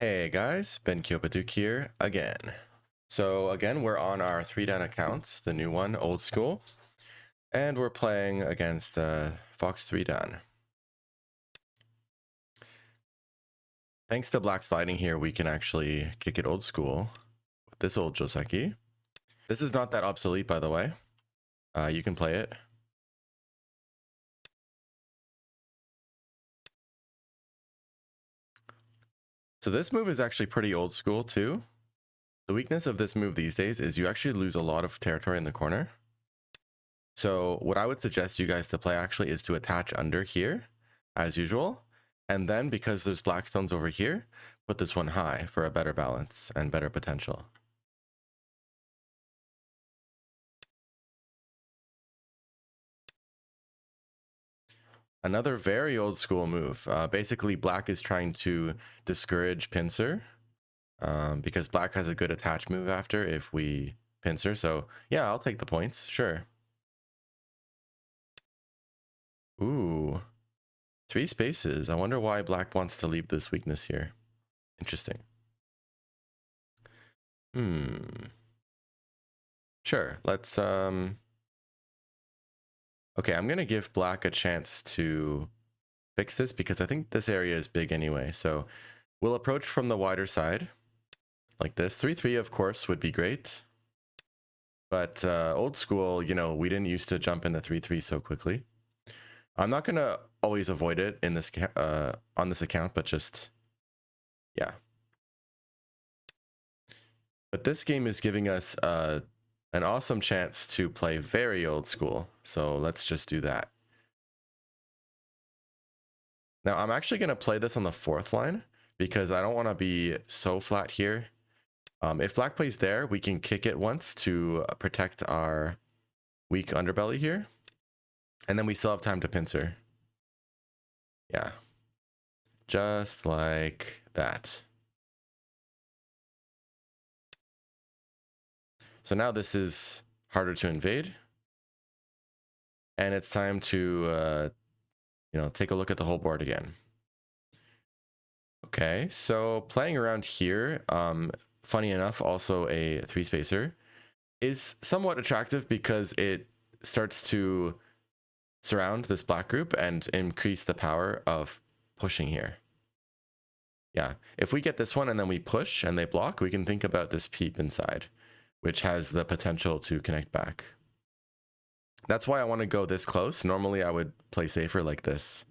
Hey guys, Baduk here again. So again, we're on our 3-dan accounts, the new one, Oldschool, and we're playing against Fox 3-dan. Thanks to black sliding here, we can actually kick it old school with this old joseki. This is not that obsolete, by the way. You can play it. So this move is actually pretty old school too. The weakness of this move these days is you actually lose a lot of territory in the corner. So what I would suggest you guys to play actually is to attach under here, as usual. And then because there's black stones over here, put this one high for a better balance and better potential. Another very old school move. Basically, black is trying to discourage pincer because black has a good attach move after if we pincer. So yeah, I'll take the points, sure. Ooh, 3 spaces. I wonder why black wants to leave this weakness here. Interesting. Sure, let's okay, I'm gonna give black a chance to fix this because I think this area is big anyway. So we'll approach from the wider side like this. 3-3 of course would be great, but old school, you know, we didn't used to jump in the 3-3 so quickly. I'm not gonna always avoid it in this on this account, but just yeah. But this game is giving us an awesome chance to play very old school, so let's just do that. Now I'm actually going to play this on the 4th line because I don't want to be so flat here. If black plays there, we can kick it once to protect our weak underbelly here. And then we still have time to pincer. Yeah. Just like that. So now this is harder to invade. And it's time to, take a look at the whole board again. Okay, so playing around here, funny enough, also a 3-spacer, is somewhat attractive because it starts to surround this black group and increase the power of pushing here. Yeah, if we get this one and then we push and they block, we can think about this peep inside, which has the potential to connect back. That's why I want to go this close. Normally I would play safer like this,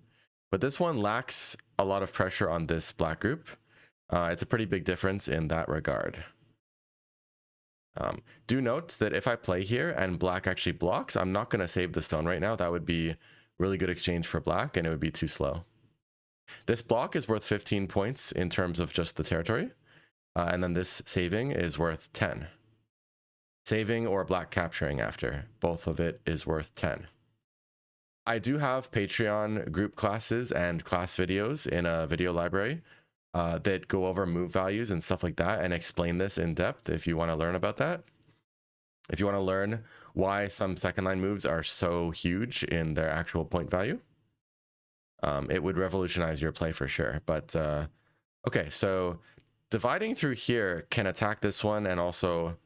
but this one lacks a lot of pressure on this black group. It's a pretty big difference in that regard. Do note that if I play here and black actually blocks, I'm not going to save the stone right now. That would be really good exchange for black and it would be too slow. This block is worth 15 points in terms of just the territory. And then this saving is worth 10. Saving or black capturing after, both of it is worth 10. I do have Patreon group classes and class videos in a video library that go over move values and stuff like that and explain this in depth if you want to learn about that. If you want to learn why some second line moves are so huge in their actual point value, it would revolutionize your play for sure. But okay, so dividing through here can attack this one and also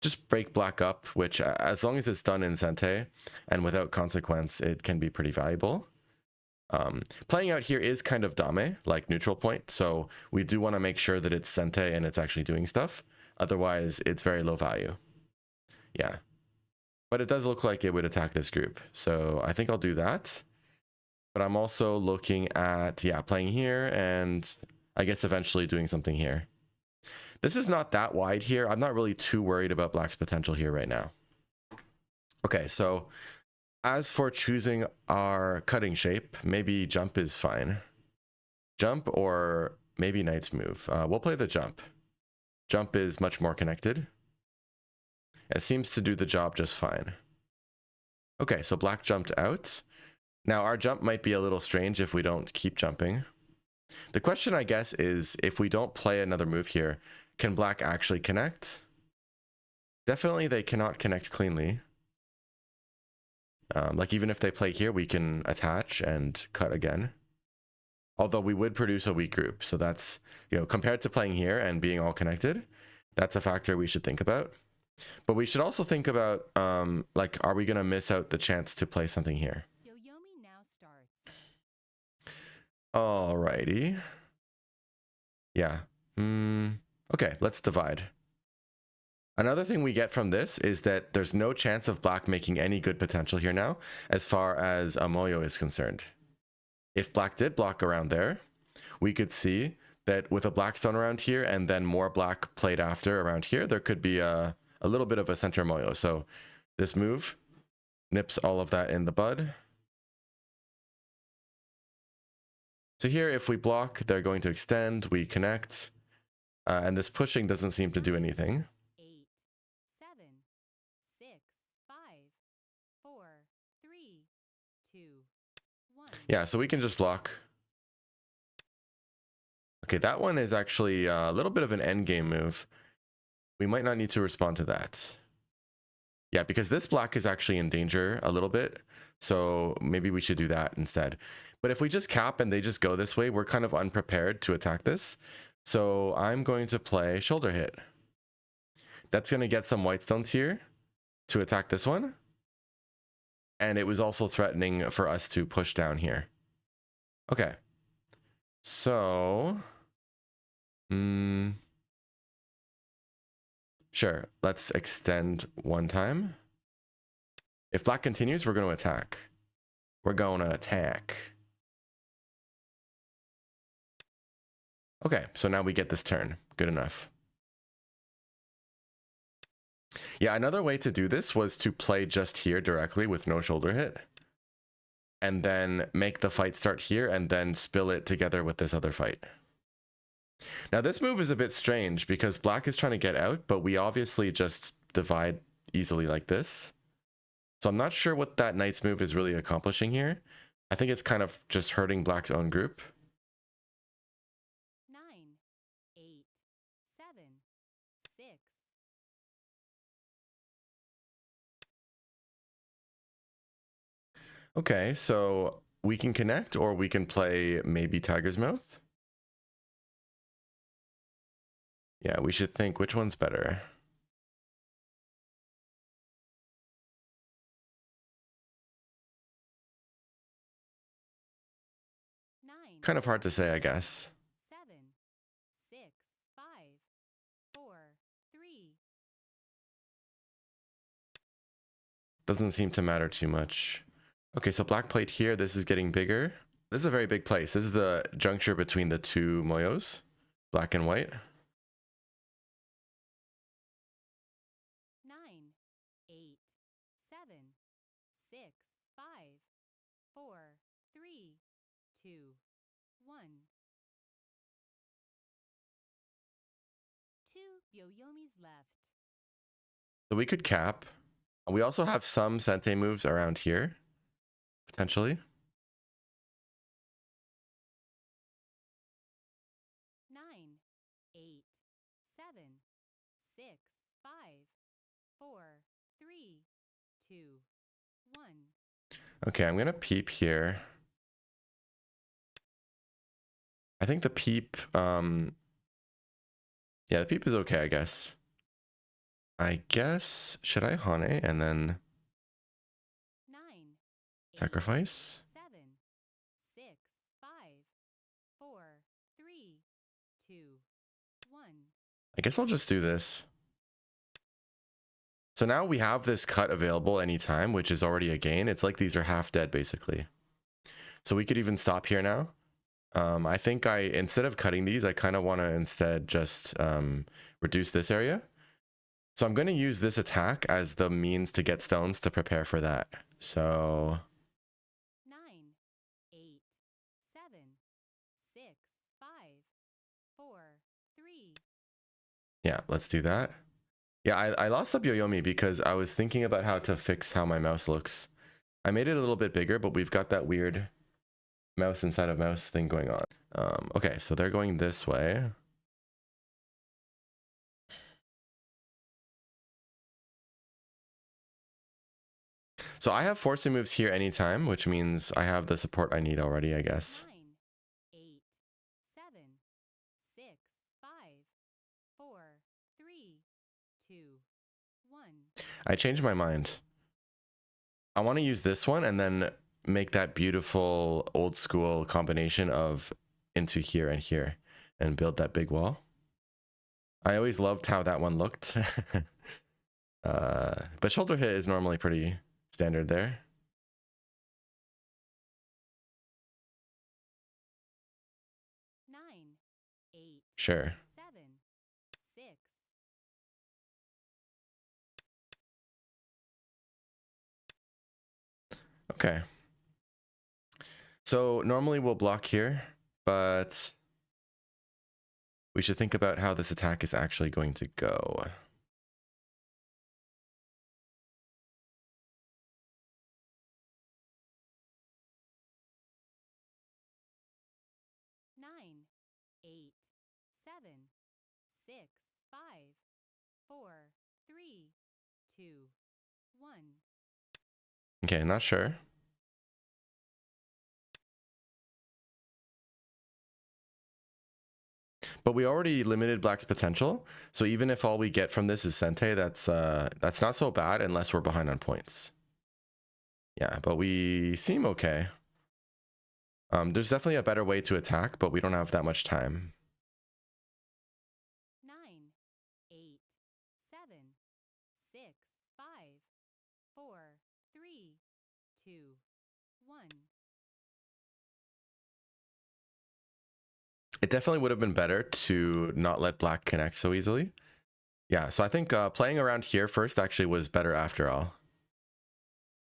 just break black up, which as long as it's done in Sente and without consequence, it can be pretty valuable. Playing out here is kind of dame, like neutral point, so we do want to make sure that it's Sente and it's actually doing stuff. Otherwise, it's very low value. Yeah. But it does look like it would attack this group, so I think I'll do that. But I'm also looking at, yeah, playing here and I guess eventually doing something here. This is not that wide here. I'm not really too worried about black's potential here right now. Okay, so as for choosing our cutting shape, maybe jump is fine. Jump or maybe knight's move. We'll play the jump. Jump is much more connected. It seems to do the job just fine. Okay, so black jumped out. Now our jump might be a little strange if we don't keep jumping. The question, I guess, is if we don't play another move here, can black actually connect? Definitely they cannot connect cleanly. Like even if they play here, we can attach and cut again. Although we would produce a weak group. So that's, you know, compared to playing here and being all connected, that's a factor we should think about. But we should also think about, like, are we going to miss out the chance to play something here? Yoyomi now starts. Alrighty. Yeah. Okay, let's divide. Another thing we get from this is that there's no chance of black making any good potential here now, as far as Amoyo is concerned. If black did block around there, we could see that with a black stone around here and then more black played after around here, there could be a little bit of a center Moyo. So this move nips all of that in the bud. So here, if we block, they're going to extend, we connect, and this pushing doesn't seem to do anything. 8, 7, 6, 5, 4, 3, 2, 1. Yeah, so we can just block. Okay, that one is actually a little bit of an end game move. We might not need to respond to that. Yeah, because this black is actually in danger a little bit. So maybe we should do that instead. But if we just cap and they just go this way, we're kind of unprepared to attack this. So I'm going to play shoulder hit. That's going to get some white stones here to attack this one. And it was also threatening for us to push down here. Okay. So... Sure, let's extend one time. If black continues, we're going to attack. We're going to attack. Okay, so now we get this turn. Good enough. Yeah, another way to do this was to play just here directly with no shoulder hit. And then make the fight start here and then spill it together with this other fight. Now this move is a bit strange because black is trying to get out, but we obviously just divide easily like this. So I'm not sure what that knight's move is really accomplishing here. I think it's kind of just hurting black's own group. 9, 8, 7, 6. Okay, so we can connect or we can play maybe Tiger's Mouth. Yeah, we should think which one's better. Kind of hard to say, I guess. 7, 6, 5, 4, 3. Doesn't seem to matter too much. Okay, so black played here. This is getting bigger. This is a very big place. This is the juncture between the two moyos, black and white. 9, 8, 7, 6, 5, 4, 3, 2, 1. 2 Yoyomis left. So we could cap. We also have some sente moves around here, potentially. 9, 8, 7, 6, 5, 4, 3, 2, 1. Okay, I'm gonna peep here. I think the peep, yeah, the peep is okay, I guess. Should I Hane and then 9, 8, sacrifice? 7, 6, 5, 4, 3, 2, 1. I guess I'll just do this. So now we have this cut available anytime, which is already a gain. It's like these are half dead, basically. So we could even stop here now. I think instead of cutting these, I kind of want to instead just reduce this area. So I'm going to use this attack as the means to get stones to prepare for that. So 9, 8, 7, 6, 5, 4, 3. yeah, let's do that. Yeah, I lost up Yoyomi because I was thinking about how to fix how my mouse looks. I made it a little bit bigger, but we've got that weird mouse inside of mouse thing going on. Okay, so they're going this way. So I have forcing moves here anytime, which means I have the support I need already, I guess. 9, 8, 3, 2, 1. I changed my mind. I want to use this one and then make that beautiful old school combination of into here and here and build that big wall. I always loved how that one looked. But shoulder hit is normally pretty standard there. 9, 8, Sure. 7, 6. Okay. So normally we'll block here, but we should think about how this attack is actually going to go. 9, 8, 7, 6, 5, 4, 3, 2, 1. Okay, not sure. But we already limited black's potential, so even if all we get from this is Sente, that's not so bad unless we're behind on points. Yeah, but we seem okay. There's definitely a better way to attack, but we don't have that much time. 9, 8, 7, 6, 5, 4, 3, 2, 1. It definitely would have been better to not let black connect so easily. Yeah, so I think playing around here first actually was better after all.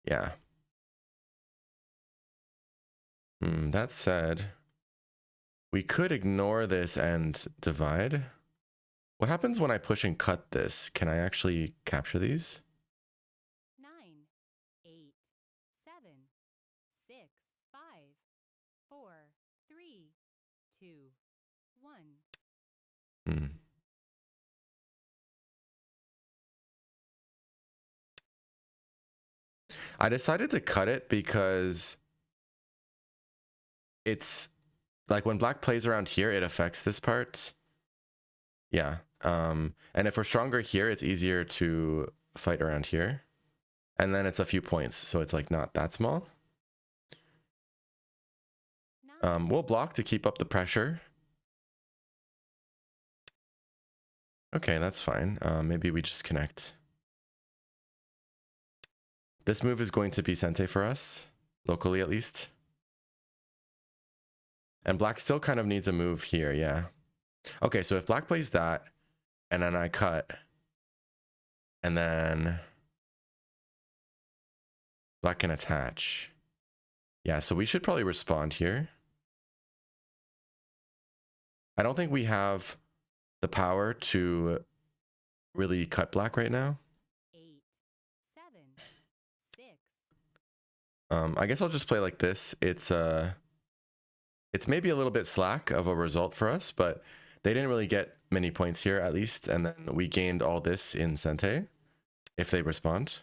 Yeah. That said, we could ignore this and divide. What happens when I push and cut this? Can I actually capture these? 9, 8, 7, 6, 5, 4, 3, 2, 1. Hmm. I decided to cut it because it's like when black plays around here, it affects this part. Yeah. And if we're stronger here, it's easier to fight around here. And then it's a few points, so it's like not that small. 9, We'll block to keep up the pressure. Okay, that's fine. Maybe we just connect. This move is going to be Sente for us, locally at least. And black still kind of needs a move here, yeah. Okay, so if black plays that, and then I cut, and then black can attach. Yeah, so we should probably respond here. I don't think we have the power to really cut black right now. 8, 7, 6. I guess I'll just play like this. It's maybe a little bit slack of a result for us, but they didn't really get many points here at least, and then we gained all this in Sente if they respond.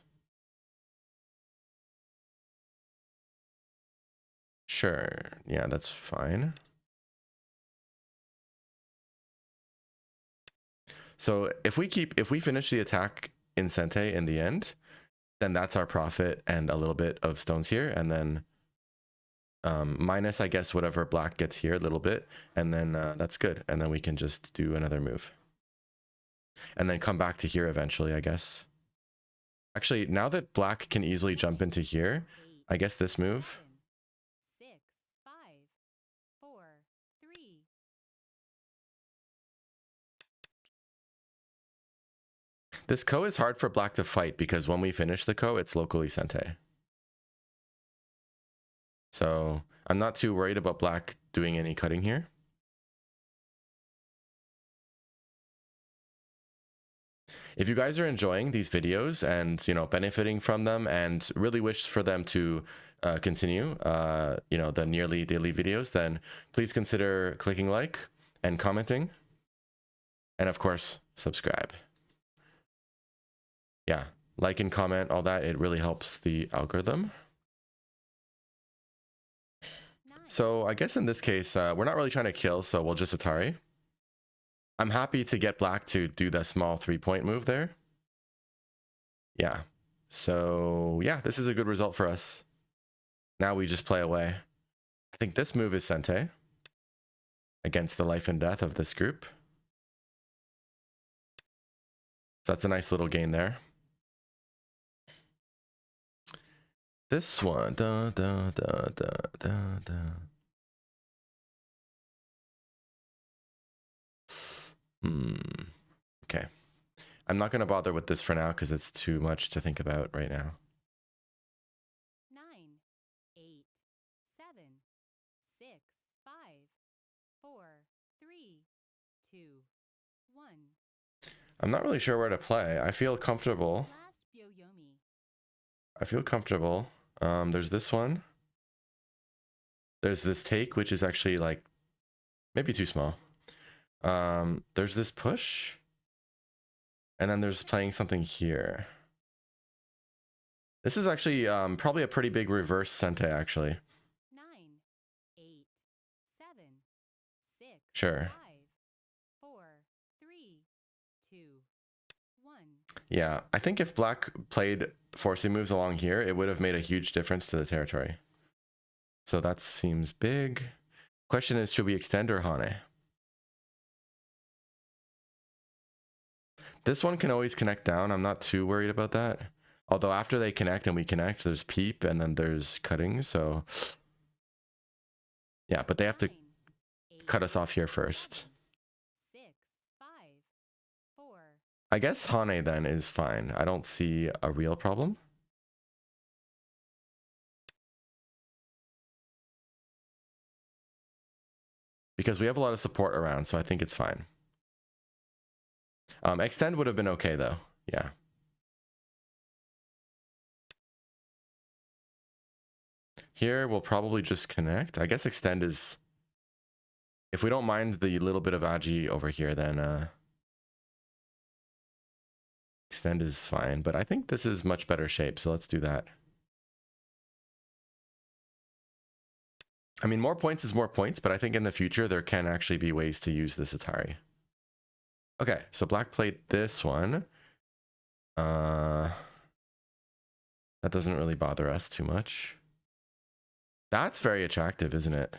Sure, yeah, that's fine. So if we finish the attack in Sente in the end, then that's our profit and a little bit of stones here, and then minus, I guess, whatever black gets here a little bit, and then that's good. And then we can just do another move. And then come back to here eventually, I guess. Actually, now that black can easily jump into here, I guess this move. 7, 6, 5, 4, 3. This ko is hard for black to fight because when we finish the ko, it's locally Sente. So I'm not too worried about black doing any cutting here. If you guys are enjoying these videos and, you know, benefiting from them and really wish for them to continue, you know, the nearly daily videos, then please consider clicking like and commenting. And of course, subscribe. Yeah, like and comment, all that. It really helps the algorithm. 9, So I guess in this case, we're not really trying to kill, so we'll just Atari. I'm happy to get black to do the small 3-point move there. Yeah. So yeah, this is a good result for us. Now we just play away. I think this move is Sente against the life and death of this group. So that's a nice little gain there. This one. Okay. I'm not going to bother with this for now because it's too much to think about right now. 9, 8, 7, 6, 5, 4, 3, 2, 1. I'm not really sure where to play. I feel comfortable. Last Byoyomi. I feel comfortable. There's this one. There's this take, which is actually like maybe too small. There's this push. And then there's playing something here. This is actually probably a pretty big reverse Sente, actually. 9, 8, 7, 6, Sure. 5, 4, 3, 2, 1. Yeah, I think if black played forcing moves along here, it would have made a huge difference to the territory. So that seems big. Question is, should we extend or Hane? This one can always connect down. I'm not too worried about that. Although after they connect and we connect, there's peep and then there's cutting. So yeah, but they have to 9, 8, cut us off here first. 6, 5, 4. I guess Hane then is fine. I don't see a real problem. Because we have a lot of support around, so I think it's fine. Extend would have been okay though. Yeah. Here we'll probably just connect. I guess extend is, if we don't mind the little bit of agi over here, then extend is fine. But I think this is much better shape, so let's do that. I mean, more points is more points, but I think in the future there can actually be ways to use this Atari. Okay, so black played this one. That doesn't really bother us too much. That's very attractive, isn't it?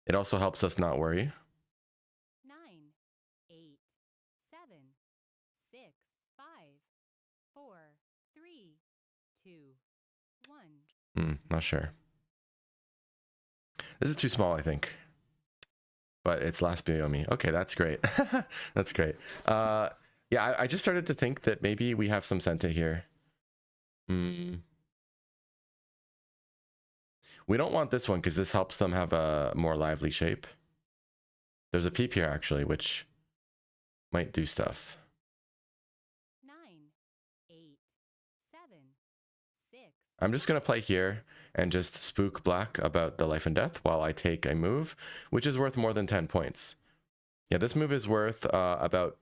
It also helps us not worry. 9, 8, 7, 6, 5, 4, 3, 2, 1. Not sure. This is too small, I think. But it's last Byoyomi. Okay, that's great. That's great. Yeah, I just started to think that maybe we have some Sente here. We don't want this one because this helps them have a more lively shape. There's a peep here, actually, which might do stuff. 9, 8, 7, 6. I'm just going to play here and just spook black about the life and death while I take a move, which is worth more than 10 points. Yeah, this move is worth about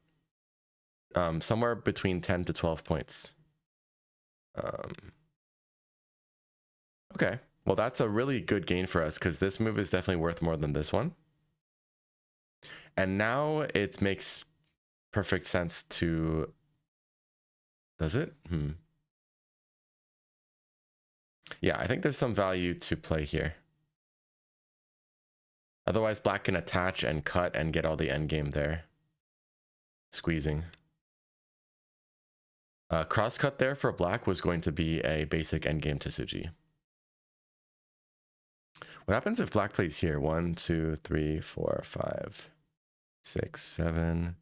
somewhere between 10 to 12 points. Okay, well, that's a really good gain for us because this move is definitely worth more than this one. And now it makes perfect sense to... Does it? Yeah, I think there's some value to play here. Otherwise, black can attach and cut and get all the endgame there. Squeezing. Cross cut there for black was going to be a basic endgame to Tsuji. What happens if black plays here? 1, 2, 3, 4, 5, 6, 7.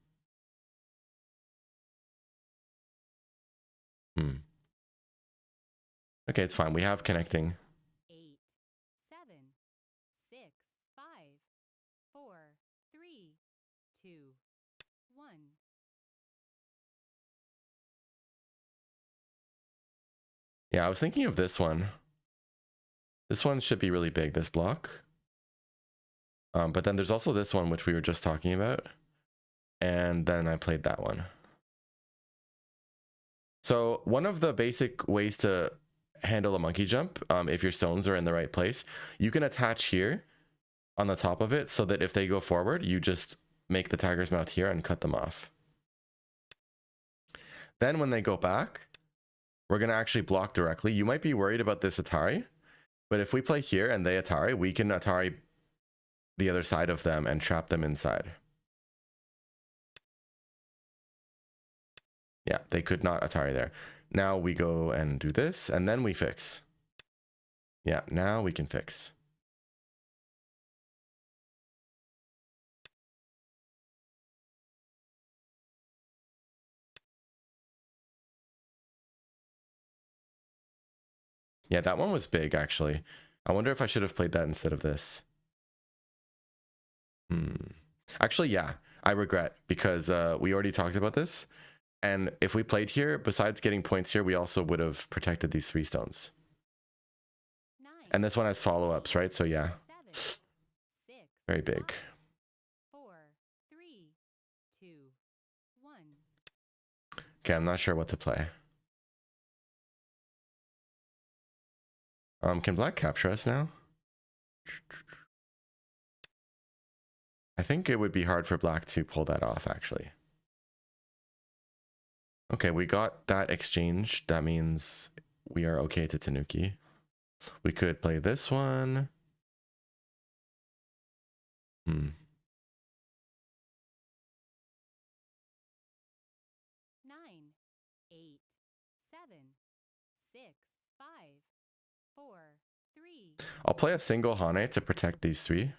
Okay, it's fine. We have connecting. 8, 7, 6, 5, 4, 3, 2, 1. Yeah, I was thinking of this one. This one should be really big, this block. But then there's also this one, which we were just talking about. And then I played that one. So one of the basic ways to handle a monkey jump, if your stones are in the right place, you can attach here on the top of it so that if they go forward, you just make the tiger's mouth here and cut them off. Then when they go back, we're going to actually block directly. You might be worried about this Atari, but if we play here and they Atari, we can Atari the other side of them and trap them inside. Yeah, they could not Atari there. Now we go and do this, and then we fix. Yeah, now we can fix. Yeah, that one was big, actually. I wonder if I should have played that instead of this. Actually, yeah, I regret, because we already talked about this. And if we played here, besides getting points here, we also would have protected these 3 stones. 9, And this one has follow-ups, right? So yeah, 7, 6, very big. 4, 3, 2, 1. Okay, I'm not sure what to play. Can black capture us now? I think it would be hard for black to pull that off, actually. Okay, we got that exchange. That means we are okay to Tanuki. We could play this one. 9, 8, 7, 6, 5, 4, 3. I'll play a single Hane to protect these 3.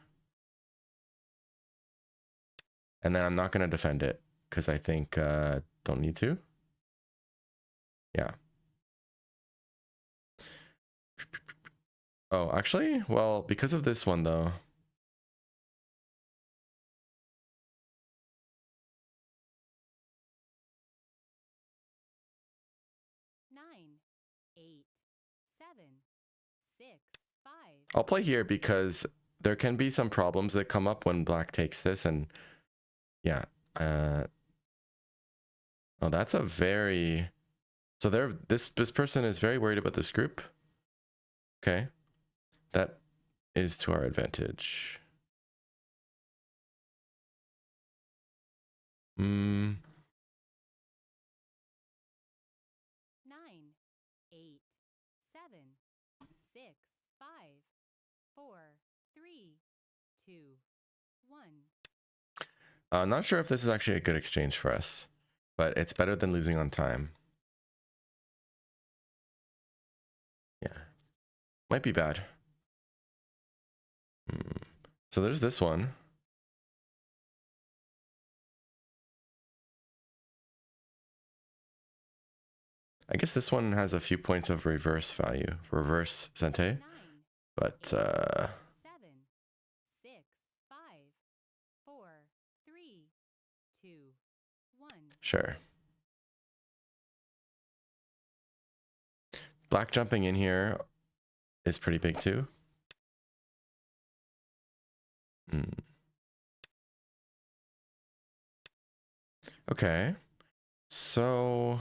And then I'm not going to defend it because I think don't need to. Yeah. Oh, actually, well, because of this one though. 9, 8, 7, 6, 5. I'll play here because there can be some problems that come up when black takes this, and yeah. Oh, that's a very... So this person is very worried about this group. Okay. That is to our advantage. 9, 8, 7, 6, 5, 4, 3, 2, 1. I'm not sure if this is actually a good exchange for us, but it's better than losing on time. Yeah. Might be bad. So there's this one. I guess this one has a few points of reverse value, reverse Sente, 9, but 7, 6, 5, 4, 3, 2, 1. sure. Black jumping in here is pretty big too. Okay, so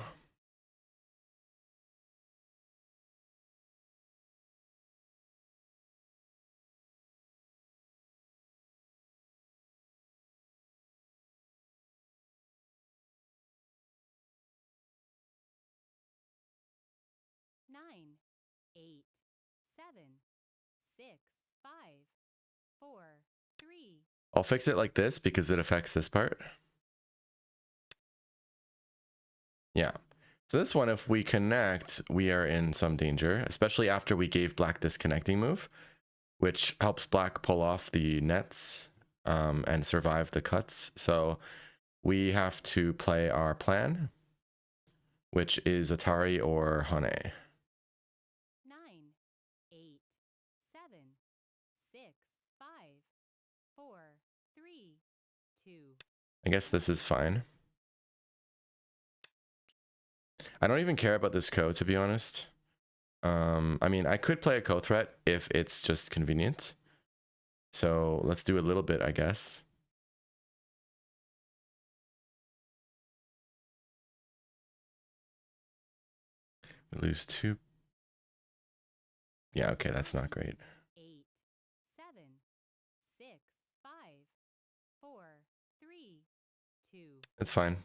Nine, 8, 7, 6, 5, 4, 3. I'll fix it like this because it affects this part. Yeah. So this one, if we connect, we are in some danger, especially after we gave black this connecting move, which helps black pull off the nets and survive the cuts. So we have to play our plan, which is Atari or Hane. 9, 8, 7, 6, 5, 4, 3, 2. I guess this is fine. I don't even care about this code, to be honest. I mean, I could play a co-threat if it's just convenient. So let's do a little bit, I guess. We lose 2. Yeah, okay, that's not great. 8, 7, 6, 2. It's fine.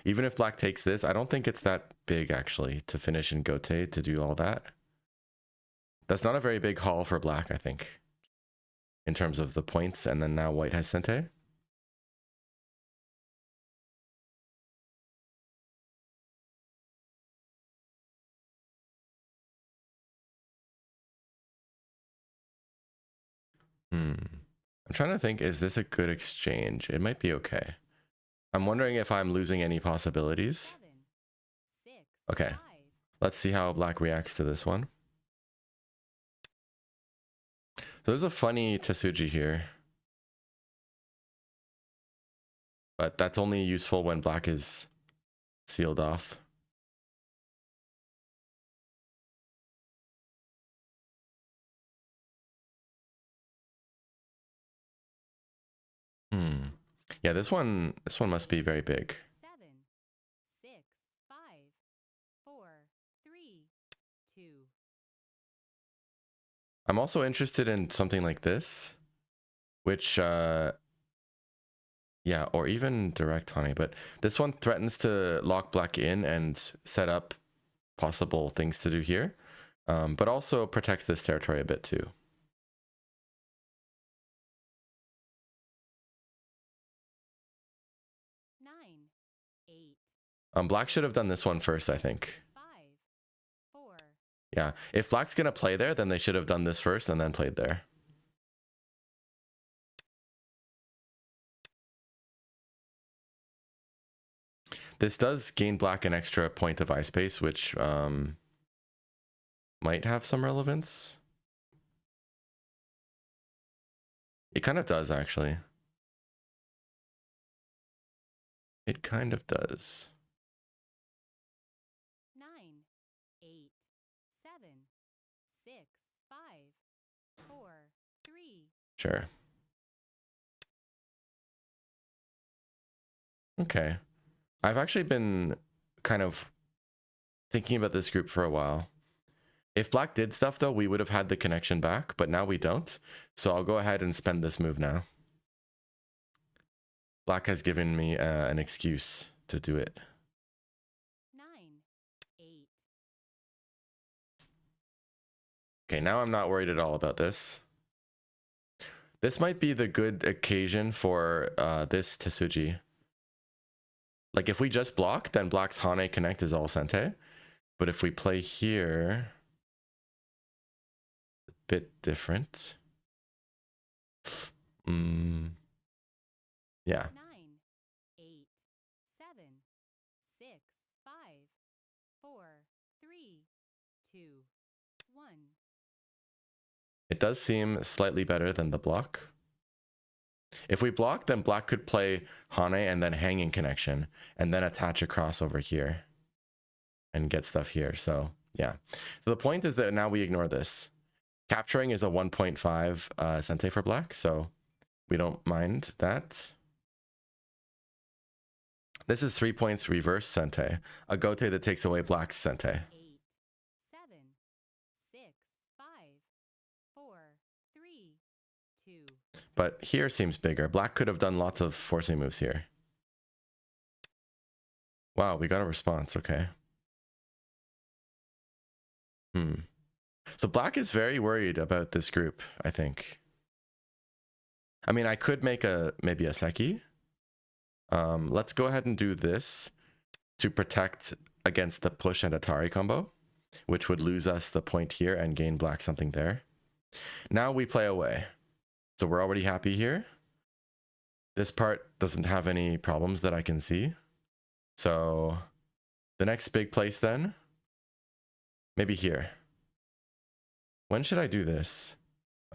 Even if black takes this, I don't think it's that big actually to finish in Gote to do all that. That's not a very big haul for black, I think, in terms of the points. And then now white has Sente. I'm trying to think, is this a good exchange? It might be okay. I'm wondering if I'm losing any possibilities. 7, 6, Okay, 5. let's see how black reacts to this one. So there's a funny Tsuji here. But that's only useful when black is sealed off. Yeah, this one must be very big. 7, 6, 5, 4, 3, 2. I'm also interested in something like this, which, yeah, or even direct honey, but this one threatens to lock black in and set up possible things to do here, but also protects this territory a bit too. 9, 8. Black should have done this one first, I think. 5, 4. Yeah, if black's gonna play there, then they should have done this first and then played there. This does gain black an extra point of eye space, which might have some relevance. It kind of does, actually. It kind of does. 9, 8, 7, 6, 5, 4, 3. Sure. Okay. I've actually been kind of thinking about this group for a while. If black did stuff, though, we would have had the connection back, but now we don't. So I'll go ahead and spend this move now. Black has given me an excuse to do it. 9, 8. Okay, now I'm not worried at all about this. This might be the good occasion for this Tsuji. Like, if we just block, then black's Hane Connect is all Sente. But if we play here, a bit different. Yeah. 9, 8, 7, 6, 5, 4, 3, 2, 1. It does seem slightly better than the block. If we block, then black could play Hane and then hanging connection, and then attach across over here and get stuff here. So yeah. So the point is that now we ignore this. Capturing is a 1.5 Sente for black, so we don't mind that. This is 3 points reverse Sente, a Gote that takes away black's Sente. 8, 7, 6, 5, 4, 3, 2. But here seems bigger. Black could have done lots of forcing moves here. Wow, we got a response. Okay. So black is very worried about this group, I think. I mean, I could make maybe a Seki. Let's go ahead and do this to protect against the push and Atari combo, which would lose us the point here and gain black something there. Now we play away. So we're already happy here. This part doesn't have any problems that I can see. So the next big place then, maybe here. When should I do this?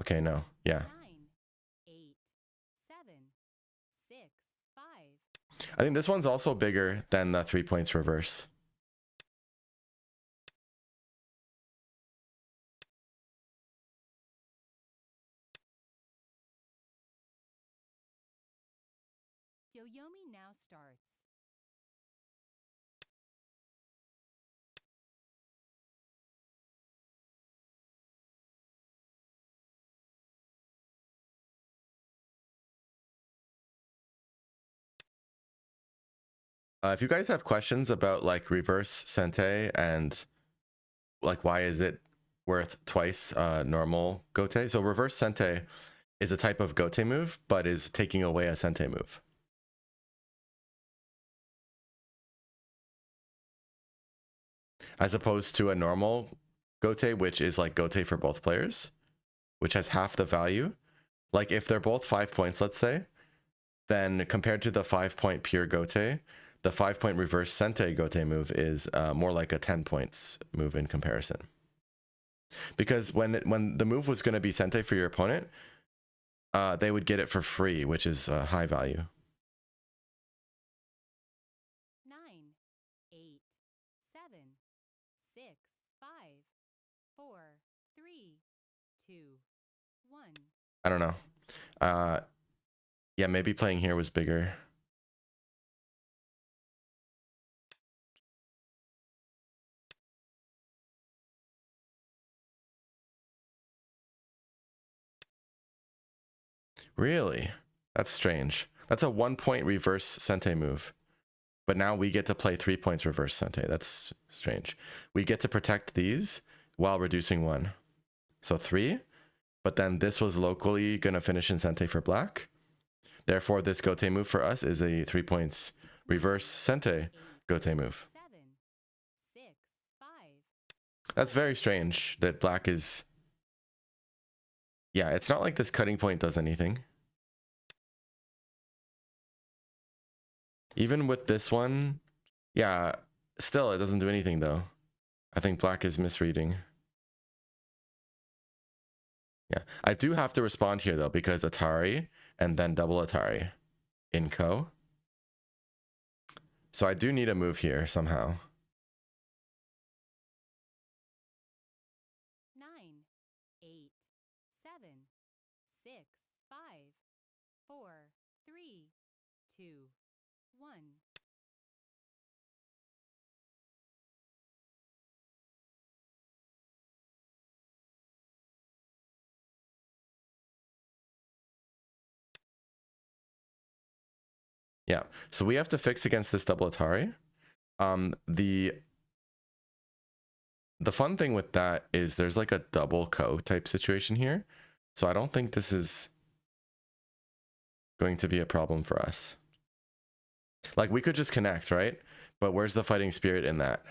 Okay, no, yeah. 9, 8, 7, 6, 5. I think this one's also bigger than the 3 points reverse. Yoyomi now starts. If you guys have questions about like reverse sente and like why is it worth twice normal gote? So reverse sente is a type of gote move, but is taking away a sente move. As opposed to a normal gote, which is like gote for both players, which has half the value. Like if they're both 5 points, let's say, then compared to the 5-point pure gote, the 5-point reverse sente gote move is more like a 10 points move in comparison. Because when the move was going to be sente for your opponent, they would get it for free, which is high value. 9, 8, 7, 6, 5, 4, 3, 2, 1. I don't know. Yeah, maybe playing here was bigger. Really? That's strange. That's a 1-point reverse sente move. But now we get to play 3 points reverse sente. That's strange. We get to protect these while reducing 1. So 3. But then this was locally going to finish in sente for black. Therefore, this gote move for us is a 3 points reverse sente gote move. 7, 6, 5. That's very strange that black is... Yeah, it's not like this cutting point does anything. Even with this one, yeah, still it doesn't do anything though. I think black is misreading. Yeah, I do have to respond here though, because Atari and then double Atari in co. So I do need a move here somehow. 9, 8, 7, 6, 5, 4, 3, 2, 1. Yeah, so we have to fix against this double Atari. The fun thing with that is there's like a double co type situation here. So I don't think this is going to be a problem for us. Like we could just connect, right? But where's the fighting spirit in that?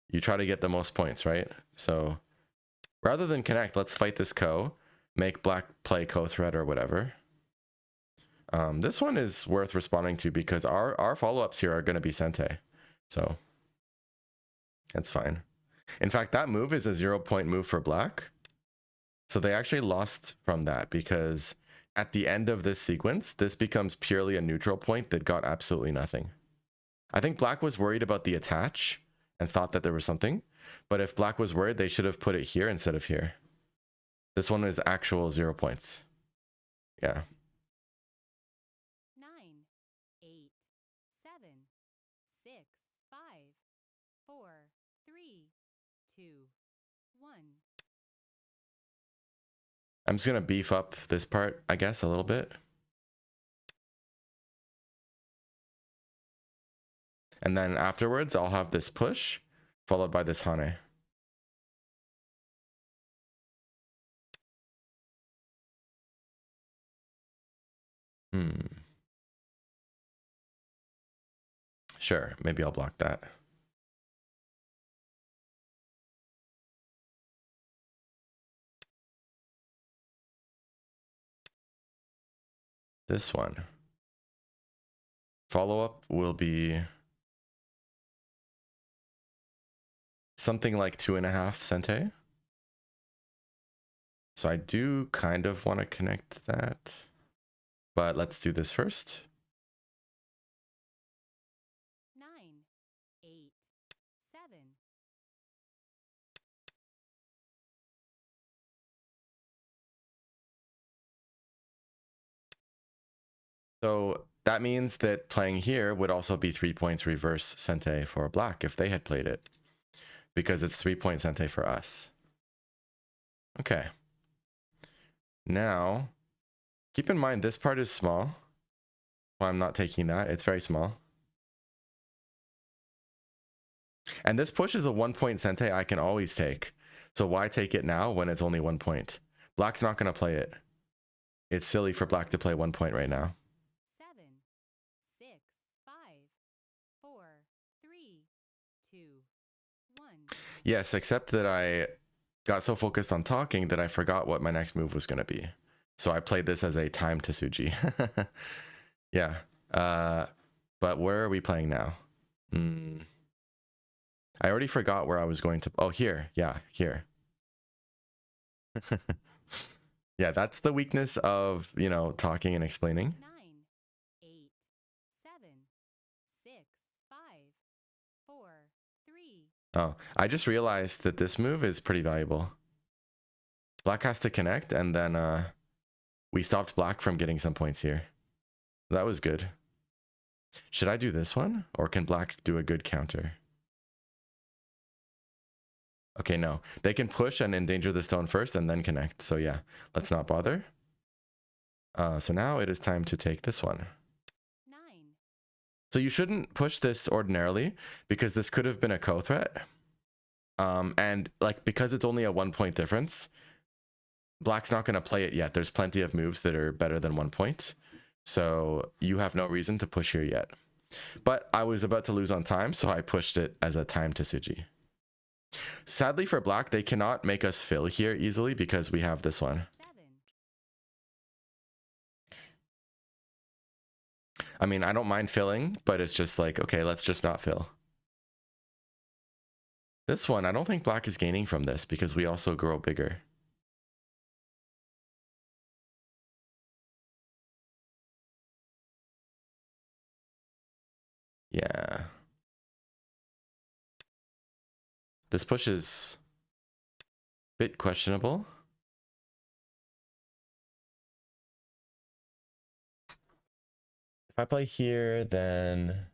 You try to get the most points, right? So rather than connect, let's fight this co, make black play co threat or whatever. This one is worth responding to because our follow-ups here are going to be sente. So that's fine. In fact, that move is a 0-point move for black. So they actually lost from that because at the end of this sequence, this becomes purely a neutral point that got absolutely nothing. I think black was worried about the attach and thought that there was something. But if black was worried, they should have put it here instead of here. This one is actual 0 points. Yeah. 9, 8, 7, 6, 5, 4, 3, 2, 1. I'm just going to beef up this part, I guess, a little bit. And then afterwards, I'll have this push, followed by this hane. Sure, maybe I'll block that. This one. Follow-up will be something like 2.5 sente. So I do kind of want to connect that, but let's do this first. 9, 8, 7. So that means that playing here would also be 3 points reverse sente for black if they had played it, because it's 3-point sente for us. Okay. Now, keep in mind this part is small. Well, I'm not taking that. It's very small. And this push is a 1 point sente I can always take. So why take it now when it's only 1 point? Black's not going to play it. It's silly for black to play 1 point right now. 7, 6, 5, 4, 3, 2, 1. Yes, except that I got so focused on talking that I forgot what my next move was going to be. So I played this as a time to Tsuji. Yeah. But where are we playing now? I already forgot where I was going to. Oh, here. Yeah, here. Yeah, that's the weakness of, you know, talking and explaining. 9, 8, 7, 6, 5, 4, 3. Oh, I just realized that this move is pretty valuable. Black has to connect, and then we stopped black from getting some points here. That was good. Should I do this one, or can black do a good counter? Okay, no. They can push and endanger the stone first and then connect. So yeah, let's not bother. So now it is time to take this one. 9. So you shouldn't push this ordinarily because this could have been a co-threat. And like, because it's only a 1 point difference, black's not going to play it yet. There's plenty of moves that are better than 1 point. So you have no reason to push here yet. But I was about to lose on time, so I pushed it as a time to Tsuji. Sadly for black, they cannot make us fill here easily because we have this one. 7. I mean, I don't mind filling, but it's just like, okay, let's just not fill. This one, I don't think black is gaining from this because we also grow bigger. Yeah. This push is a bit questionable. If I play here, then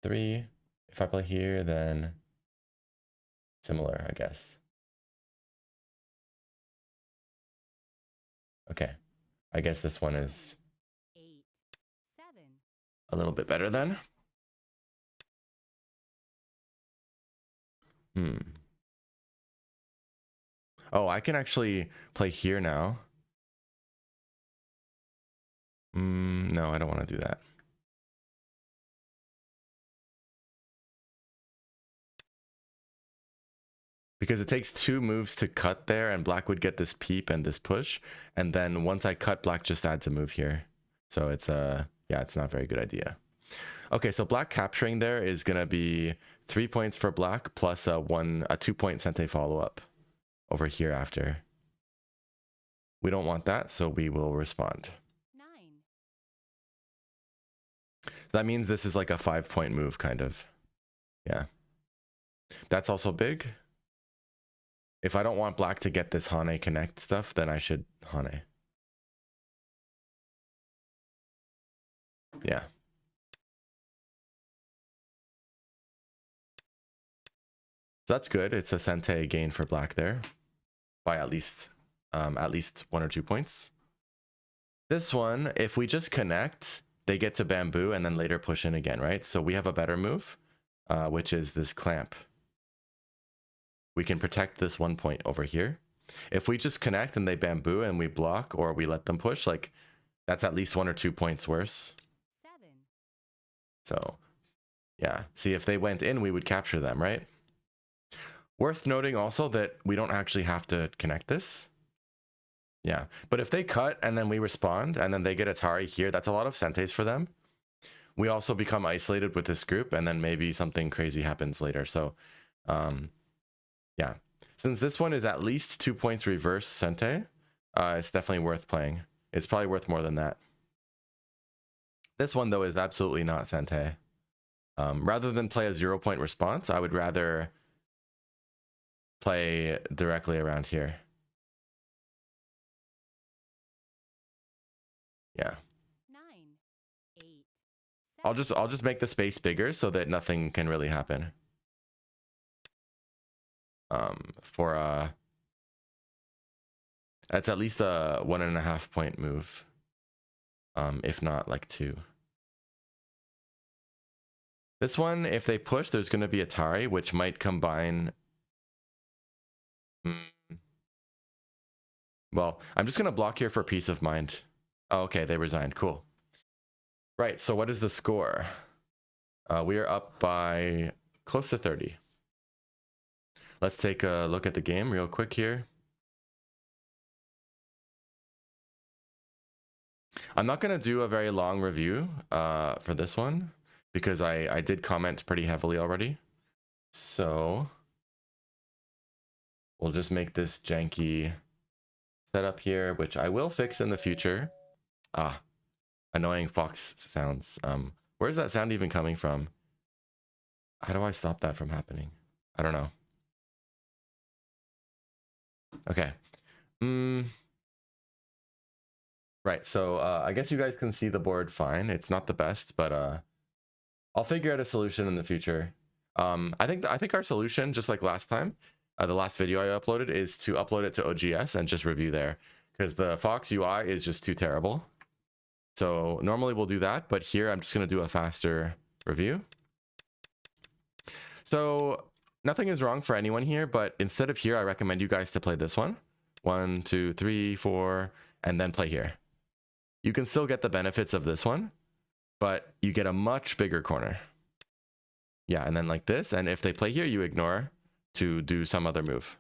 3. If I play here, then similar, I guess. Okay. I guess this one is 8, 7. a little bit better then. Oh, I can actually play here now. No, I don't want to do that. Because it takes 2 moves to cut there, and black would get this peep and this push. And then once I cut, black just adds a move here. So it's yeah, it's not a very good idea. Okay, so black capturing there is going to be 3 points for black plus a 2 point sente follow-up over here after. We don't want that, so we will respond. 9. That means this is like a 5 point move, kind of. Yeah. That's also big. If I don't want black to get this Hane connect stuff, then I should Hane. Yeah. So that's good. It's a sente gain for black there by at least 1 or 2 points. This one, if we just connect, they get to bamboo and then later push in again, right? So we have a better move, which is this clamp. We can protect this 1 point over here. If we just connect and they bamboo and we block or we let them push, like that's at least 1 or 2 points worse. 7. So yeah, see, if they went in, we would capture them, right? Worth noting also that we don't actually have to connect this. Yeah, but if they cut and then we respond and then they get Atari here, that's a lot of sentes for them. We also become isolated with this group and then maybe something crazy happens later. So yeah, since this one is at least 2 points reverse sente, it's definitely worth playing. It's probably worth more than that. This one though is absolutely not sente. Rather than play a 0 point response, I would rather play directly around here. Yeah. 9, 8. 7. I'll just make the space bigger so that nothing can really happen. That's at least a 1.5 point move. If not like 2. This one, if they push, there's going to be a Tari, which might combine. Well, I'm just going to block here for peace of mind. Oh, okay, they resigned. Cool. Right, so what is the score? We are up by close to 30. Let's take a look at the game real quick here. I'm not going to do a very long review for this one because I did comment pretty heavily already. So we'll just make this janky setup here, which I will fix in the future. Ah, annoying fox sounds. Where's that sound even coming from? How do I stop that from happening? I don't know. Okay. Right, so I guess you guys can see the board fine. It's not the best, but I'll figure out a solution in the future. I think our solution, just like last time, the last video I uploaded, is to upload it to OGS and just review there, because the Fox UI is just too terrible. So normally we'll do that, but here I'm just going to do a faster review. So nothing is wrong for anyone here, but instead of here, I recommend you guys to play this one. 1, 2, 3, 4, and then play here. You can still get the benefits of this one, but you get a much bigger corner. Yeah, and then like this, and if they play here, you ignore to do some other move.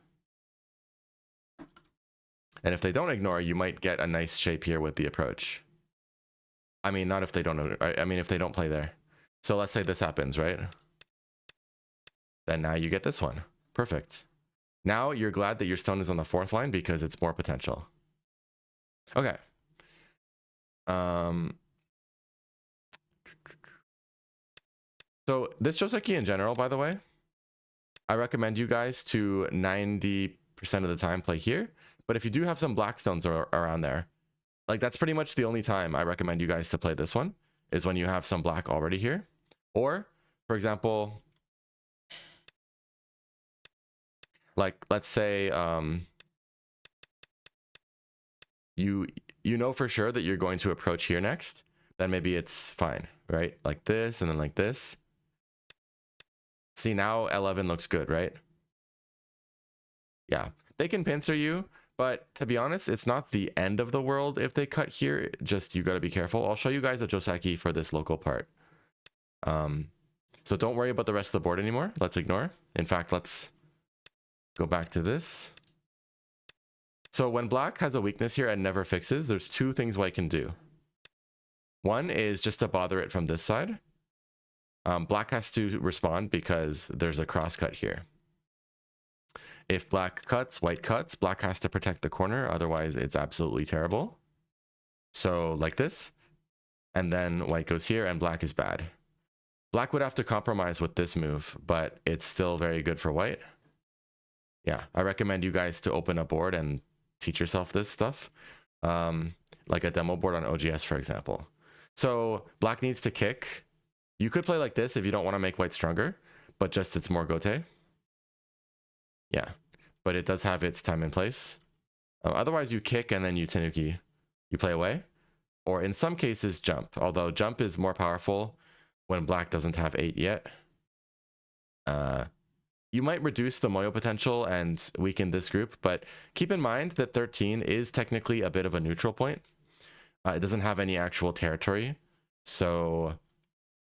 And if they don't ignore, you might get a nice shape here with the approach. I mean, not if they don't, I mean, if they don't play there. So let's say this happens, right? Then now you get this one. Perfect. Now you're glad that your stone is on the 4th line because it's more potential. Okay. So this joseki in general, by the way, I recommend you guys to 90% of the time play here. But if you do have some black stones around there, like that's pretty much the only time I recommend you guys to play this one, is when you have some black already here. Or, for example, like let's say you know for sure that you're going to approach here next, then maybe it's fine, right? Like this and then like this. See, now 11 looks good, right? Yeah, they can pincer you, but to be honest, it's not the end of the world if they cut here. Just you got to be careful. I'll show you guys a joseki for this local part. So don't worry about the rest of the board anymore. Let's ignore. In fact, let's go back to this. So when black has a weakness here and never fixes, there's 2 things white can do. One is just to bother it from this side. Black has to respond because there's a cross cut here. If black cuts, white cuts, black has to protect the corner. Otherwise, it's absolutely terrible. So like this, and then white goes here and black is bad. Black would have to compromise with this move, but it's still very good for white. Yeah, I recommend you guys to open a board and teach yourself this stuff. Like a demo board on OGS, for example. So black needs to kick. You could play like this if you don't want to make white stronger, but just it's more gote. Yeah, but it does have its time and place. Otherwise, you kick and then you tenuki. You play away. Or in some cases, jump. Although jump is more powerful when black doesn't have 8 yet. You might reduce the moyo potential and weaken this group, but keep in mind that 13 is technically a bit of a neutral point. It doesn't have any actual territory. So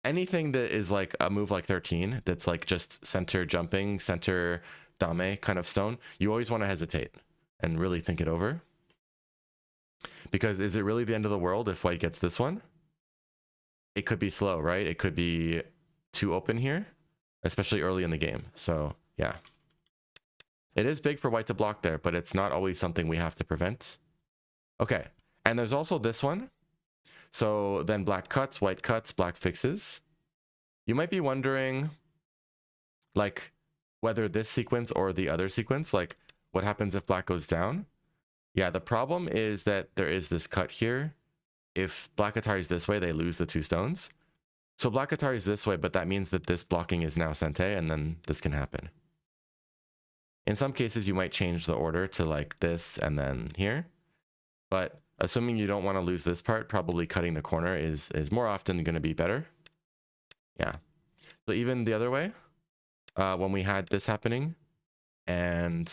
anything that is like a move like 13, that's like just center jumping, center dame kind of stone, you always want to hesitate and really think it over. Because is it really the end of the world if white gets this one? It could be slow, right? It could be too open here, especially early in the game. So yeah, it is big for white to block there, but it's not always something we have to prevent. Okay, and there's also this one. So then black cuts, white cuts, black fixes. You might be wondering, like, whether this sequence or the other sequence, like what happens if black goes down? Yeah, the problem is that there is this cut here. If black Atari's this way, they lose the 2 stones. So black Atari's this way, but that means that this blocking is now sente, and then this can happen. In some cases, you might change the order to like this and then here. But assuming you don't want to lose this part, probably cutting the corner is more often going to be better. Yeah. So even the other way, when we had this happening and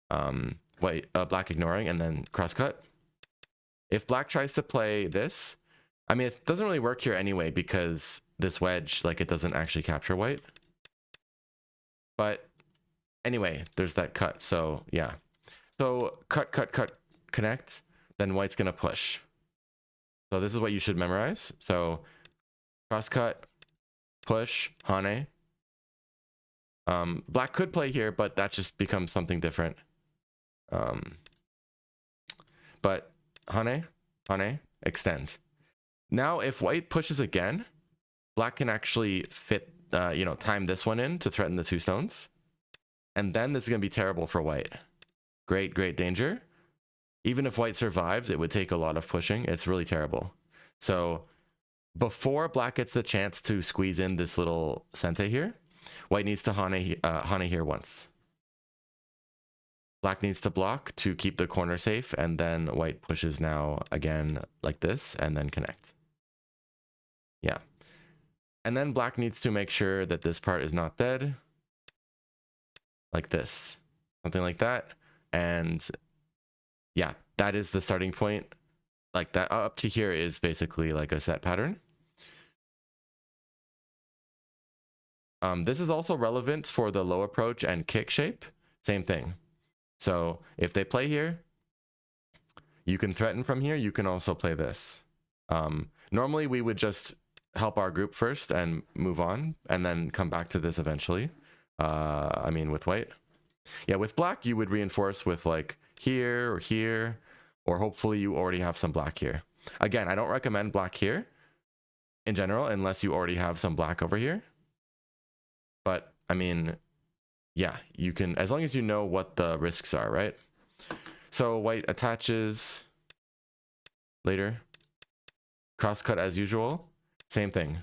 black ignoring and then crosscut. If black tries to play this, I mean, it doesn't really work here anyway because this wedge, like, it doesn't actually capture white. But anyway, there's that cut. So yeah. So cut, connect, then white's gonna push. So this is what you should memorize. So crosscut, push, hane. Black could play here, but that just becomes something different. But hane, extend. Now, if white pushes again, black can actually fit, time this one in to threaten the 2 stones. And then this is going to be terrible for white. Great danger. Even if white survives, it would take a lot of pushing. It's really terrible. So before black gets the chance to squeeze in this little sente here, white needs to hane here once. Black needs to block to keep the corner safe, and then white pushes now again like this, and then connect. Yeah. And then black needs to make sure that this part is not dead. Like this. Something like that. And yeah, that is the starting point. Like that up to here is basically like a set pattern. This is also relevant for the low approach and kick shape. Same thing. So if they play here, you can threaten from here. You can also play this. Normally we would just help our group first and move on and then come back to this eventually. With white. Yeah, with black, you would reinforce with like here, or hopefully you already have some black here. Again, I don't recommend black here in general, unless you already have some black over here. But I mean, yeah, you can, as long as you know what the risks are, right? So white attaches later. Crosscut as usual. Same thing.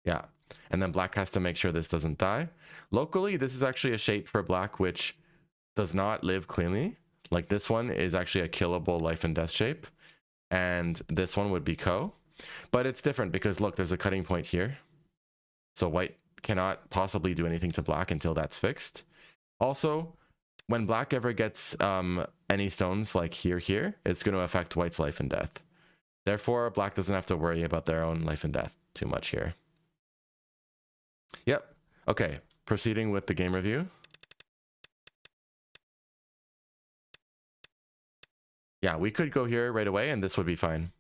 Yeah. And then black has to make sure this doesn't die. Locally, this is actually a shape for black which does not live cleanly. Like this one is actually a killable life and death shape. And this one would be ko. But it's different because look, there's a cutting point here. So white cannot possibly do anything to black until that's fixed. Also, when black ever gets any stones like here, it's going to affect white's life and death. Therefore, black doesn't have to worry about their own life and death too much here. Yep. Okay. Proceeding with the game review. Yeah, we could go here right away and this would be fine.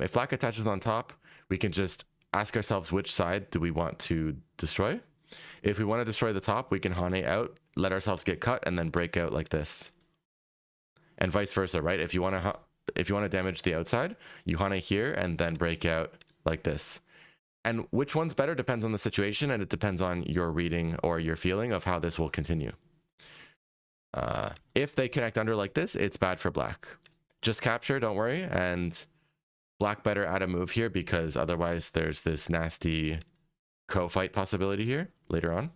If black attaches on top, we can just ask ourselves which side do we want to destroy. If we want to destroy the top, we can hane out, let ourselves get cut, and then break out like this. And vice versa, right? If you want to damage the outside, you hane here and then break out like this. And which one's better depends on the situation, and it depends on your reading or your feeling of how this will continue. If they connect under like this, it's bad for black. Just capture, don't worry, and black better add a move here because otherwise there's this nasty co-fight possibility here later on.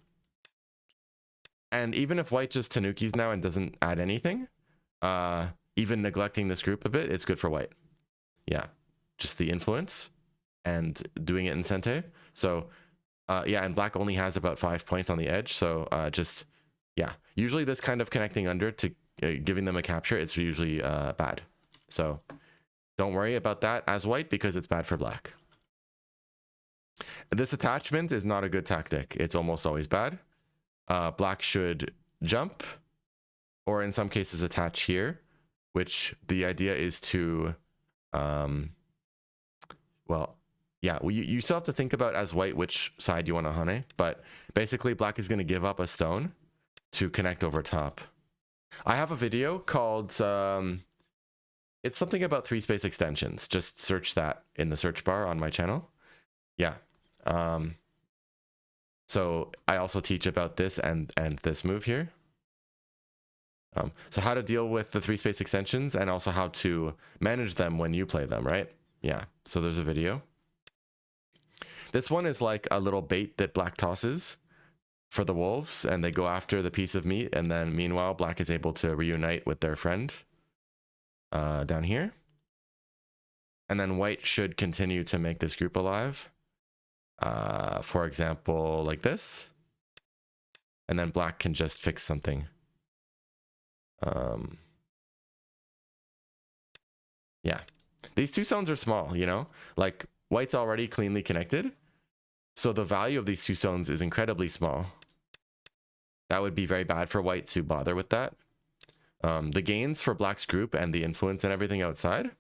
And even if white just tanukis now and doesn't add anything, even neglecting this group a bit, it's good for white. Yeah, just the influence and doing it in sente. So yeah, and black only has about 5 points on the edge. So yeah, usually this kind of connecting under to giving them a capture, it's usually bad. So don't worry about that as white because it's bad for black. This attachment is not a good tactic. It's almost always bad. Black should jump or in some cases attach here, which the idea is to, you still have to think about as white which side you want to hane, but basically black is going to give up a stone to connect over top. I have a video called, it's something about 3-space extensions. Just search that in the search bar on my channel. Yeah. So I also teach about this and this move here. So how to deal with the 3-space extensions and also how to manage them when you play them, right? Yeah. So there's a video. This one is like a little bait that black tosses for the wolves, and they go after the piece of meat, and then meanwhile black is able to reunite with their friend down here. And then white should continue to make this group alive. For example, like this. And then black can just fix something. Yeah. These two stones are small, you know? Like, white's already cleanly connected. So the value of these two stones is incredibly small. That would be very bad for white to bother with that. The gains for black's group and the influence and everything outside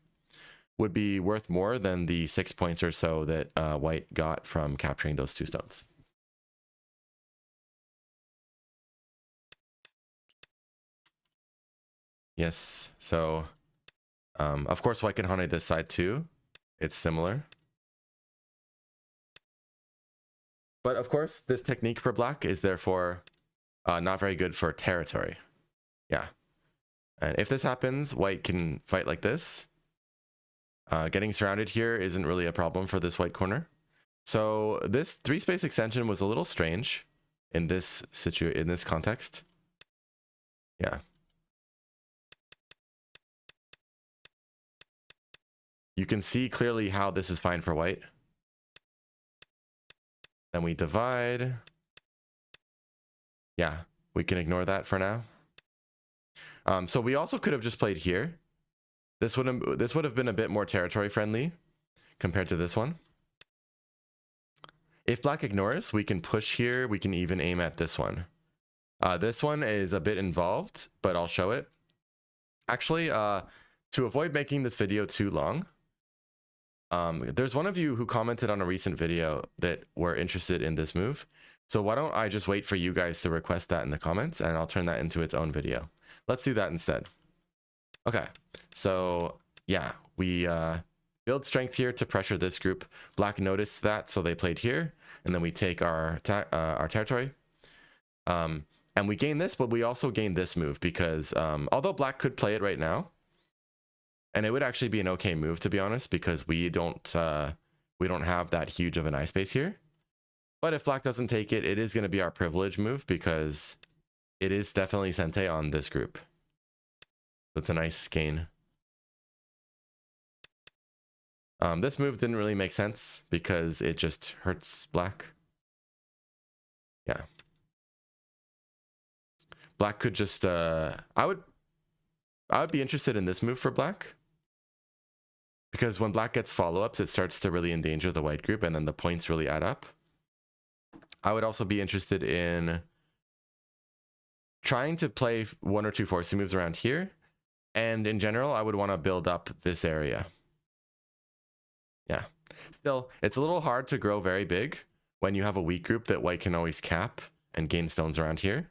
would be worth more than the 6 points or so that white got from capturing those two stones. Yes, so of course white can hone this side too. It's similar. But of course, this technique for black is therefore not very good for territory. Yeah. And if this happens, white can fight like this. Getting surrounded here isn't really a problem for this white corner. So this 3-space extension was a little strange in this context. Yeah. You can see clearly how this is fine for white. Then we divide. Yeah, we can ignore that for now. So we also could have just played here. This would have been a bit more territory friendly compared to this one. If black ignores, we can push here. We can even aim at this one. This one is a bit involved, but I'll show it. Actually, to avoid making this video too long, there's one of you who commented on a recent video that were interested in this move. So why don't I just wait for you guys to request that in the comments, and I'll turn that into its own video. Let's do that instead. Okay, so yeah, we build strength here to pressure this group. Black noticed that, so they played here, and then we take our territory. And we gain this, but we also gain this move because although black could play it right now, and it would actually be an okay move, to be honest, because we don't have that huge of an eye space here. But if black doesn't take it, it is going to be our privilege move because it is definitely sente on this group. So it's a nice gain. This move didn't really make sense because it just hurts black. Yeah. Black could just I would be interested in this move for black. Because when black gets follow-ups, it starts to really endanger the white group, and then the points really add up. I would also be interested in trying to play 1 or 2 forcing moves around here. And in general, I would want to build up this area. Yeah. Still, it's a little hard to grow very big when you have a weak group that white can always cap and gain stones around here.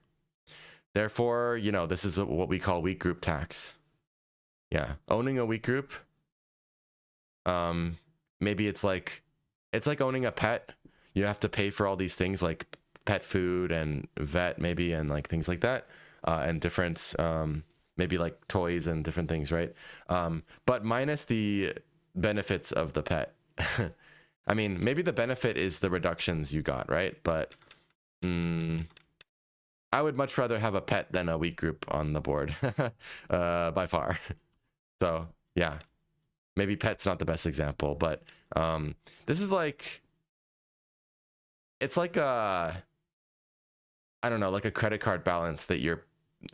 Therefore, you know, this is what we call weak group tax. Yeah. Owning a weak group, maybe it's like owning a pet. You have to pay for all these things like pet food and vet maybe, and like things like that, and different maybe like toys and different things, right? But minus the benefits of the pet. I mean, maybe the benefit is the reductions you got, right? But I would much rather have a pet than a weak group on the board by far. So yeah, maybe pet's not the best example, but this is like, it's like I don't know, like a credit card balance that you're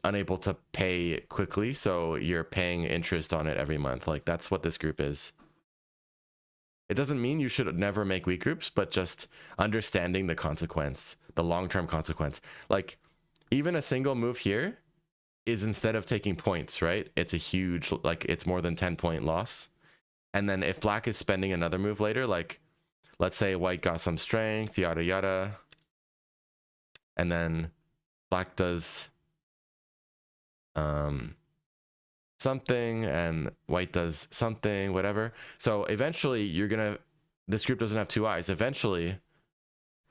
unable to pay quickly, so you're paying interest on it every month. Like that's what this group is. It doesn't mean you should never make weak groups, but just understanding the consequence, the long-term consequence. Like even a single move here is, instead of taking points, right? It's a huge, like it's more than 10-point loss. And then if black is spending another move later, like let's say white got some strength, yada yada, and then black does something and white does something, whatever. So eventually you're gonna, this group doesn't have 2 eyes. Eventually,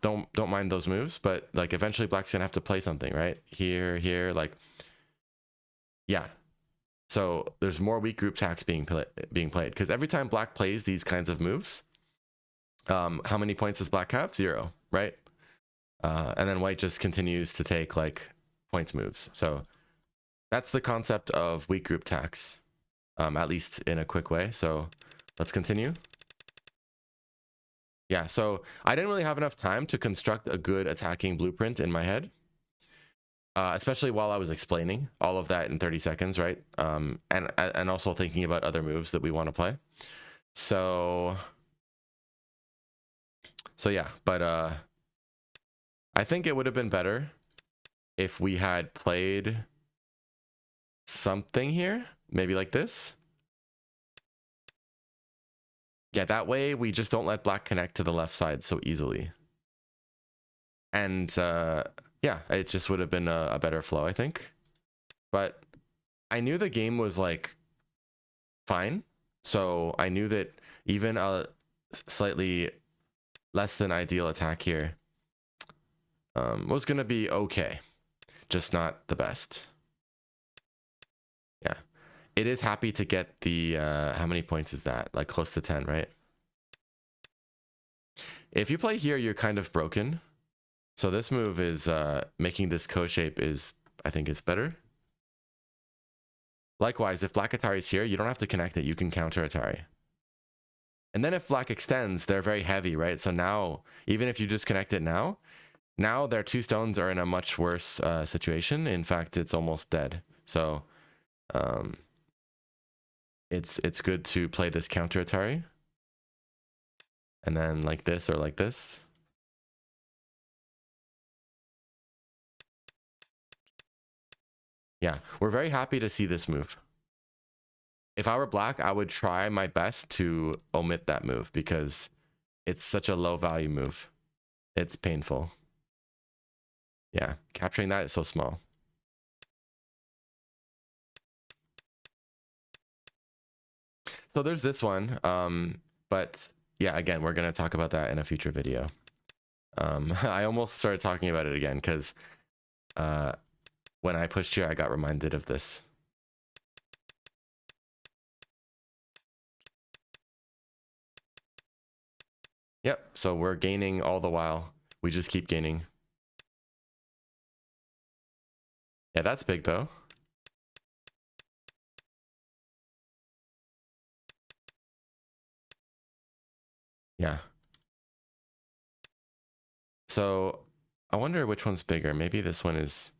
don't mind those moves, but like eventually black's gonna have to play something, right? Here, like, yeah. So there's more weak group tax being played, because every time black plays these kinds of moves, how many points does black have? 0, right? And then white just continues to take like points moves. So that's the concept of weak group tax, at least in a quick way. So Let's continue. Yeah, so I didn't really have enough time to construct a good attacking blueprint in my head, especially while I was explaining all of that in 30 seconds, right? And also thinking about other moves that we want to play. So yeah, but I think it would have been better if we had played something here, maybe like this. Yeah, that way we just don't let black connect to the left side so easily. And yeah, it just would have been a better flow, I think. But I knew the game was like fine. So I knew that even a slightly less than ideal attack here was going to be okay. Just not the best. Yeah. It is happy to get the, how many points is that? Like close to 10, right? If you play here, you're kind of broken. So this move is making this co-shape is, I think it's better. Likewise, if black Atari is here, you don't have to connect it. You can counter Atari. And then if black extends, they're very heavy, right? So now, even if you just connect it now their two stones are in a much worse situation. In fact, it's almost dead. So it's good to play this counter Atari. And then like this or like this. Yeah, we're very happy to see this move. If I were black, I would try my best to omit that move because it's such a low value move. It's painful. Yeah, capturing that is so small. So there's this one, but yeah, again, we're going to talk about that in a future video. I almost started talking about it again because when I pushed here, I got reminded of this. Yep, so we're gaining all the while. We just keep gaining. Yeah, that's big though. Yeah. So I wonder which one's bigger. Maybe this one is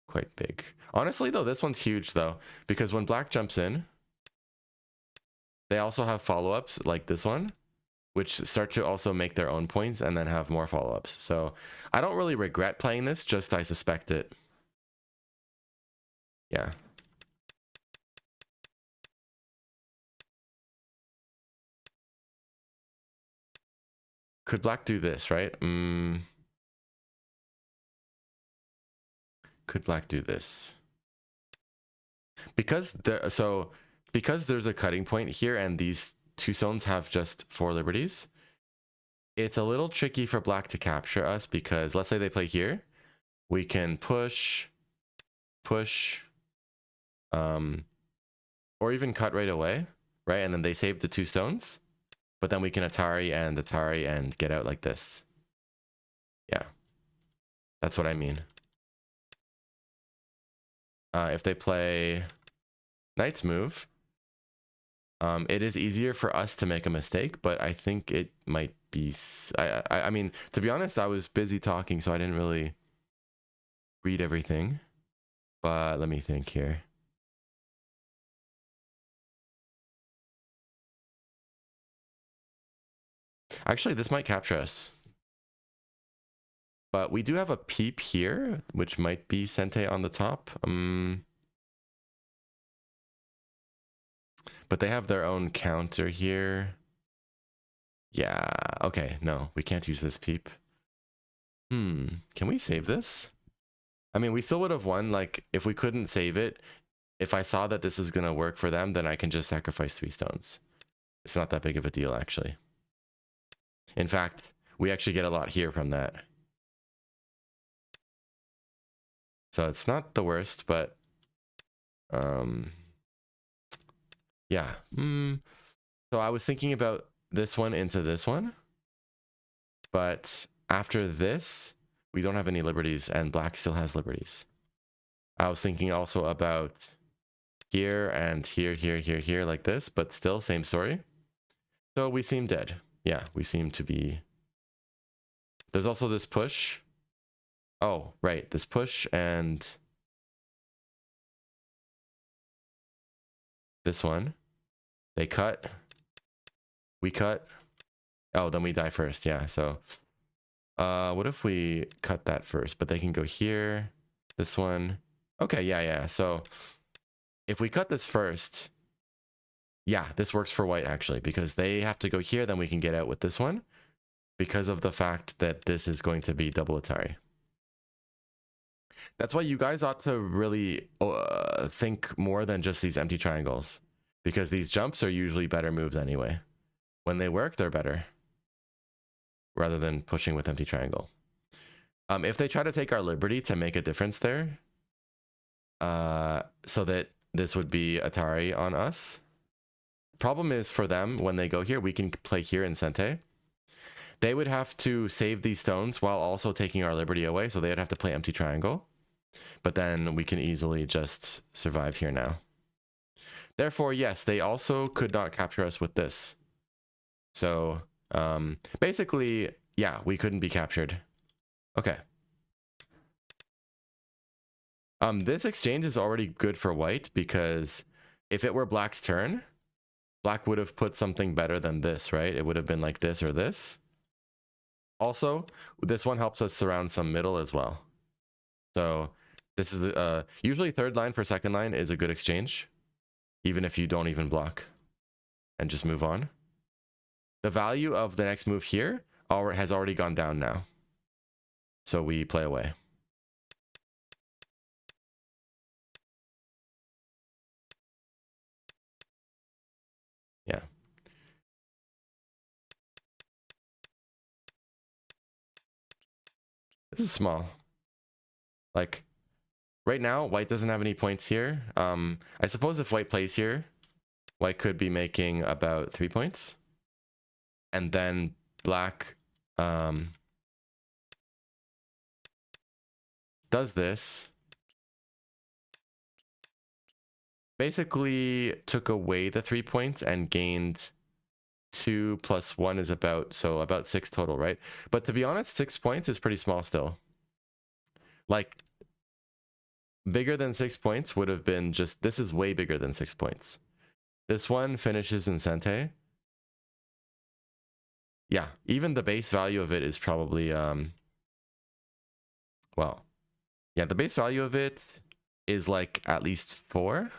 quite big. Honestly, though, this one's huge, though, because when black jumps in, they also have follow-ups like this one, which start to also make their own points and then have more follow-ups. So I don't really regret playing this, just I suspect it. Yeah. Could black do this, right? Could black do this? Because there's a cutting point here and these two stones have just 4 liberties, it's a little tricky for black to capture us because let's say they play here, we can push, or even cut right away, right? And then they save the 2 stones, but then we can Atari and get out like this. Yeah, that's what I mean. If they play knight's move, it is easier for us to make a mistake, but I think it might be... I mean, to be honest, I was busy talking, so I didn't really read everything. But let me think here. Actually, this might capture us. But we do have a peep here, which might be Sente on the top. But they have their own counter here. Yeah, okay, no, we can't use this peep. Can we save this? I mean, we still would have won, like, if we couldn't save it, if I saw that this is going to work for them, then I can just sacrifice 3 stones. It's not that big of a deal, actually. In fact, we actually get a lot here from that. So it's not the worst, but... yeah. So I was thinking about this one into this one. But after this, we don't have any liberties, and black still has liberties. I was thinking also about here and here like this, but still same story. So we seem dead. Yeah, we seem to be. There's also this push. Oh, right, this push and this one. They cut. We cut. Oh, then we die first. Yeah, so what if we cut that first? But they can go here. This one. Okay, yeah. So if we cut this first, yeah, this works for white actually, because they have to go here, then we can get out with this one because of the fact that this is going to be double Atari. That's why you guys ought to really think more than just these empty triangles, because these jumps are usually better moves anyway. When they work, they're better rather than pushing with empty triangle. If they try to take our liberty to make a difference there, so that this would be Atari on us. Problem is for them, when they go here, we can play here in Sente. They would have to save these stones while also taking our liberty away, so they would have to play empty triangle. But then we can easily just survive here now. Therefore, yes, they also could not capture us with this. So basically, yeah, we couldn't be captured. Okay. This exchange is already good for white, because if it were black's turn, black would have put something better than this, right? It would have been like this or this. Also, this one helps us surround some middle as well. So this is the usually third line for second line is a good exchange, even if you don't even block and just move on. The value of the next move here has already gone down now. So we play away. Yeah. This is small. Like right now, white doesn't have any points here. I suppose if white plays here, white could be making about 3 points. And then black does this. Basically took away the 3 points and gained 2 plus 1 is about 6 total, right? But to be honest, 6 points is pretty small still. Like bigger than 6 points would have been just, this is way bigger than 6 points. This one finishes in Sente. Yeah, even the base value of it is probably well, yeah, the base value of it is like at least 4.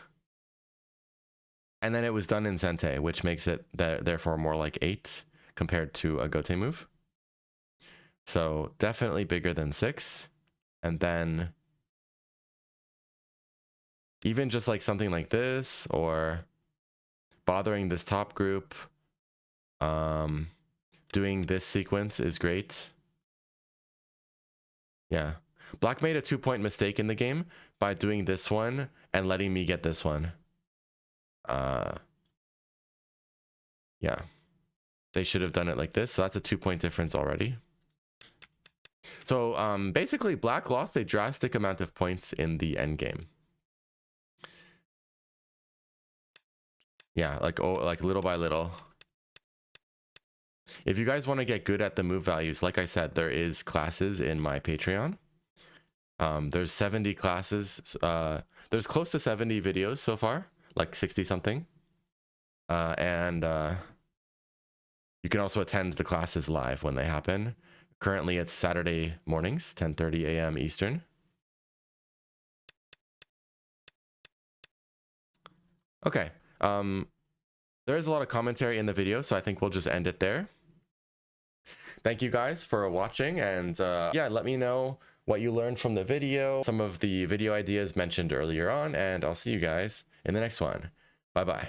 And then it was done in Sente, which makes it therefore more like 8 compared to a Gote move. So definitely bigger than 6. And then even just like something like this, or bothering this top group, doing this sequence is great. Yeah. Black made a 2-point mistake in the game by doing this one and letting me get this one. Yeah, they should have done it like this. So that's a 2-point difference already. So basically black lost a drastic amount of points in the end game. Yeah, like little by little. If you guys want to get good at the move values, like I said, there is classes in my Patreon. There's 70 classes. There's close to 70 videos so far, like 60 something. And you can also attend the classes live when they happen. Currently, it's Saturday mornings, 10:30 a.m. Eastern. Okay. There is a lot of commentary in the video, so I think we'll just end it there. Thank you guys for watching, and yeah, let me know what you learned from the video, some of the video ideas mentioned earlier on, and I'll see you guys in the next one. Bye-bye.